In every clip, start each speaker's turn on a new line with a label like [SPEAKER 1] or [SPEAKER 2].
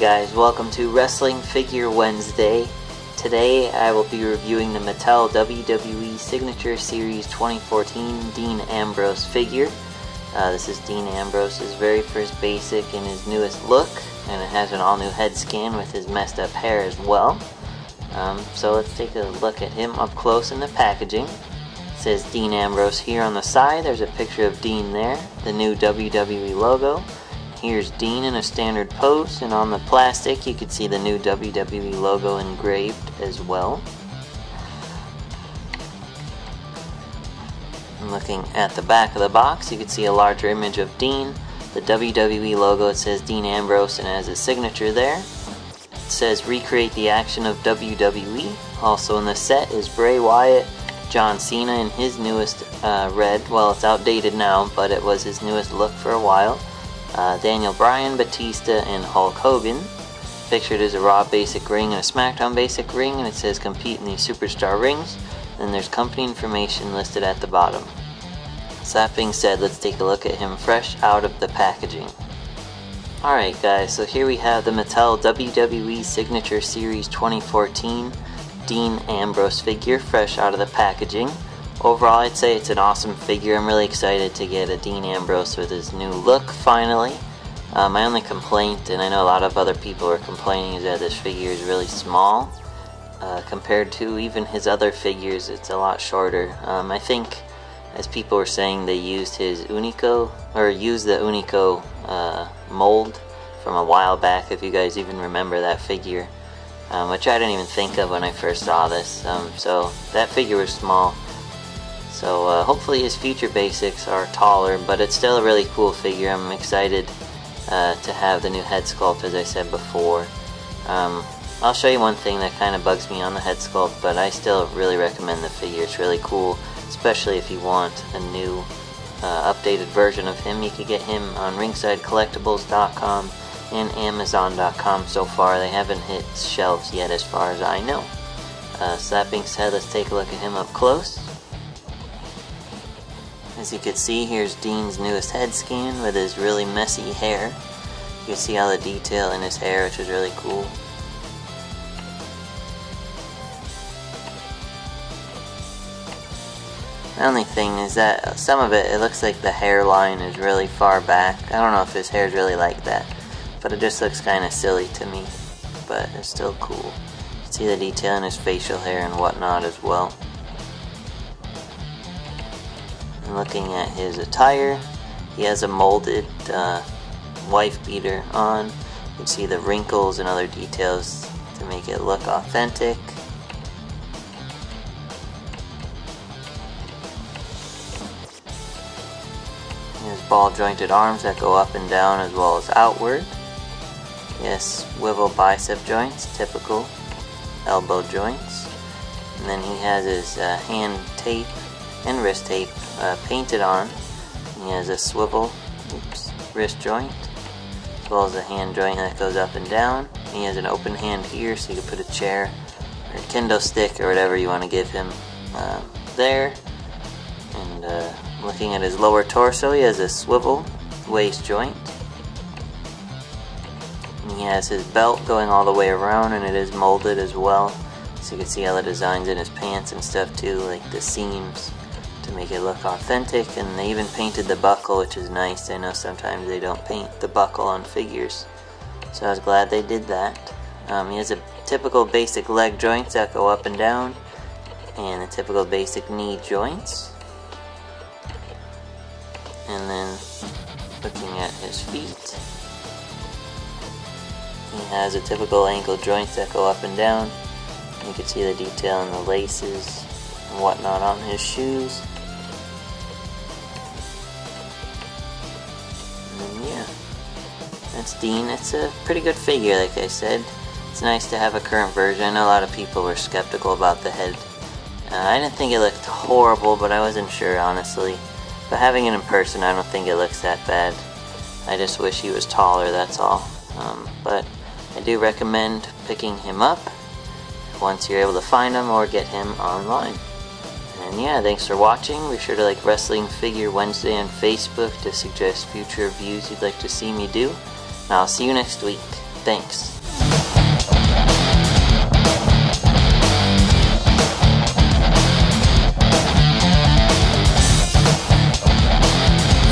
[SPEAKER 1] guys, welcome to Wrestling Figure Wednesday. Today I will be reviewing the Mattel WWE Signature Series 2014 Dean Ambrose figure. This is Dean Ambrose's very first basic in his newest look, and it has an all-new head scan with his messed up hair as well. So let's take a look at him up close in the packaging. It says Dean Ambrose here on the side. There's a picture of Dean there, the new WWE logo. Here's Dean in a standard pose, and on the plastic you can see the new WWE logo engraved as well. And looking at the back of the box, you can see a larger image of Dean. The WWE logo, it says Dean Ambrose and it has his signature there. It says recreate the action of WWE. Also in the set is Bray Wyatt, John Cena in his newest red. Well, it's outdated now, but it was his newest look for a while. Daniel Bryan, Batista, and Hulk Hogan. Pictured is a Raw basic ring and a SmackDown basic ring, and it says compete in these Superstar rings. Then there's company information listed at the bottom. So that being said, let's take a look at him fresh out of the packaging. Alright guys, so here we have the Mattel WWE Signature Series 2014 Dean Ambrose figure fresh out of the packaging. Overall, I'd say it's an awesome figure. I'm really excited to get a Dean Ambrose with his new look, finally. My only complaint, and I know a lot of other people are complaining, is that this figure is really small. Compared to even his other figures, it's a lot shorter. I think, as people were saying, they used his Unico, or used the Unico mold from a while back, if you guys even remember that figure. Which I didn't even think of when I first saw this. So that figure was small. So hopefully his future basics are taller, but it's still a really cool figure. I'm excited to have the new head sculpt, as I said before. I'll show you one thing that kind of bugs me on the head sculpt, but I still really recommend the figure. It's really cool, especially if you want a new updated version of him. You could get him on ringsidecollectibles.com and amazon.com so far. They haven't hit shelves yet as far as I know. So that being said, let's take a look at him up close. As you can see, here's Dean's newest head scan with his really messy hair. You can see all the detail in his hair, which is really cool. The only thing is that some of it looks like the hairline is really far back. I don't know if his hair is really like that, but it just looks kind of silly to me. But it's still cool. You can see the detail in his facial hair and whatnot as well. And looking at his attire, he has a molded wife beater on. You can see the wrinkles and other details to make it look authentic. He has ball jointed arms that go up and down as well as outward. Yes, swivel bicep joints, typical elbow joints. And then he has his hand tape and wrist tape painted on. He has a swivel wrist joint, as well as a hand joint that goes up and down. He has an open hand here, so you can put a chair or a kendo stick or whatever you want to give him there. And looking at his lower torso, he has a swivel waist joint. And he has his belt going all the way around, and it is molded as well. So you can see all the designs in his pants and stuff too, like the seams, to make it look authentic. And they even painted the buckle, which is nice. I know sometimes they don't paint the buckle on figures, so I was glad they did that. He has a typical basic leg joints that go up and down, and the typical basic knee joints. And then looking at his feet, he has a typical ankle joints that go up and down. You can see the detail in the laces and whatnot on his shoes. And yeah, that's Dean. It's a pretty good figure, like I said. It's nice to have a current version. I know a lot of people were skeptical about the head. I didn't think it looked horrible, but I wasn't sure, honestly. But having it in person, I don't think it looks that bad. I just wish he was taller, that's all. But I do recommend picking him up once you're able to find him or get him online. And yeah, thanks for watching. Be sure to like Wrestling Figure Wednesday on Facebook to suggest future reviews you'd like to see me do. And I'll see you next week. Thanks.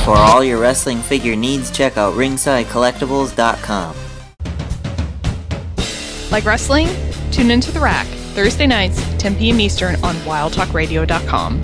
[SPEAKER 1] For all your wrestling figure needs, check out ringsidecollectibles.com.
[SPEAKER 2] Like wrestling? Tune into The Rack, Thursday nights, 10 p.m. Eastern on wildtalkradio.com.